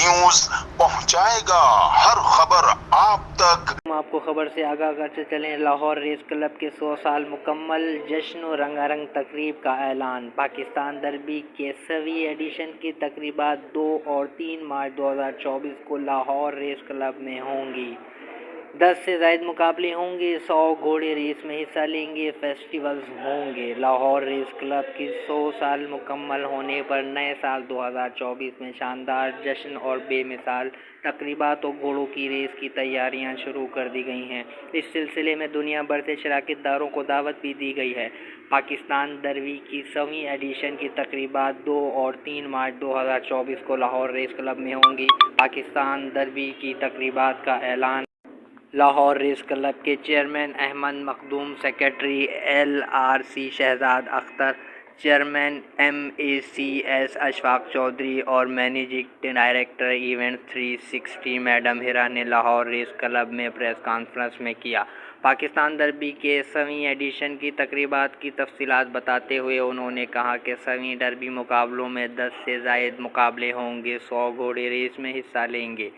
News पहुंचाएगा हर खबर आप तक। हम आपको खबर से आगाह करते चलें। लाहौर रेस क्लब के 100 साल मुकम्मल जश्न और रंगारंग तकरीब का ऐलान। पाकिस्तान दरबी के 100वीं एडिशन की तकरीबात 2 और 3 मार्च 2024 को लाहौर रेस क्लब में होंगी। 10 से ज़ायद मुकाबले होंगे, 100 घोड़े रेस में हिस्सा लेंगे, फेस्टिवल्स होंगे। लाहौर रेस क्लब की 100 साल मुकम्मल होने पर नए साल 2024 में शानदार जश्न और बेमिसाल तकरीबात और घोड़ों की रेस की तैयारियां शुरू कर दी गई हैं। इस सिलसिले में दुनिया भर से शराकतदारों को दावत भी दी गई है। पाकिस्तान दरबी की 100वीं एडिशन की तकरीबात 2 और 3 मार्च 2024 को लाहौर रेस क्लब में होंगी। पाकिस्तान दरबी की तकरीबात का ऐलान लाहौर रेस क्लब के chairman Ahmed Makhdoom, secretary LRC Shahzad Akhtar, chairman MACS Ashfaq Chaudhry और managing director event 360 madam Hira ने लाहौर रेस क्लब में प्रेस कॉन्फ्रेंस में किया। पाकिस्तान दरबी के 100वीं एडिशन की तकरीबात की तफसीलात बताते हुए उन्होंने कहा कि 100वीं दरबी मुकाबलों में 10 से ज़ायद मुकाबले होंगे, 100 घोड़े रेस में हिस्सा लेंगे,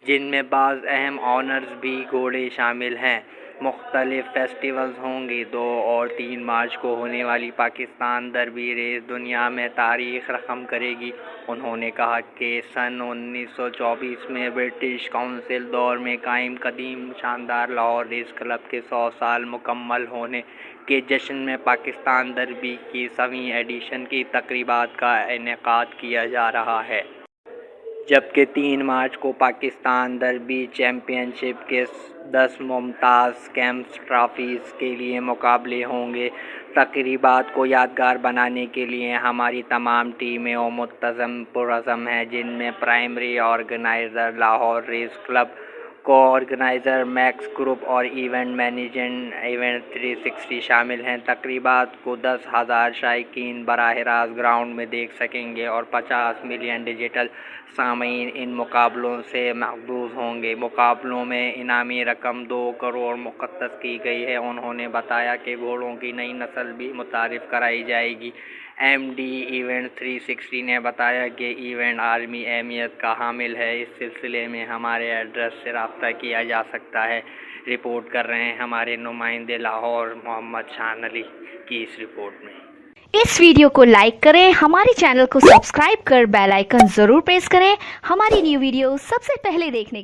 जिनमें बाज़ अहम ऑनर्स भी घोड़े शामिल हैं। मुख्तलिफ फेस्टिवल्स होंगे। 2 और 3 मार्च को होने वाली पाकिस्तान दरबी रेस दुनिया में तारीख रकम करेगी। उन्होंने कहा कि सन 1924 में ब्रिटिश काउंसिल दौर में कायम कदीम शानदार लाहौर रेस क्लब के 100 साल मुकम्मल होने के जश्न में पाकिस्तान दरबी की 100वीं एडिशन की तकरीबात का इनेकाद किया जा रहा है, जबकि 3 मार्च को पाकिस्तान दरबी चैम्पियनशिप के 10 मुमताज़ कैंप्स ट्रॉफीज़ के लिए मुकाबले होंगे। तकरीबात को यादगार बनाने के लिए हमारी तमाम टीमें और मुंतज़म पुरज़म हैं, जिनमें primary organiser Lahore race club, co organiser Max group और इवेंट मैनेजमेंट इवेंट 360 शामिल हैं। तकरीबात को 10,000 शायकीन बराह रास्त ग्राउंड में देख सकेंगे और 50 मिलियन डिजिटल सामीन इन मुकाबलों से महफूज होंगे। मुकाबलों में इनामी रकम 2 करोड़ मुक़त्तस की गई है। उन्होंने बताया कि घोड़ों की नई नस्ल भी मुतारिफ़ कराई जाएगी। MD इवेंट 360 ने बताया कि इवेंट आलमी अहमियत का हामिल है। इस सिलसिले में हमारे एड्रेस से रब्ता किया जा सकता है। रिपोर्ट कर रहे हैं हमारे नुमाइंदे लाहौर मोहम्मद शान अली की इस रिपोर्ट में। इस वीडियो को लाइक करें, हमारे चैनल को सब्सक्राइब कर बेल आइकन ज़रूर प्रेस करें हमारी न्यू वीडियो सबसे पहले देखने के लिए।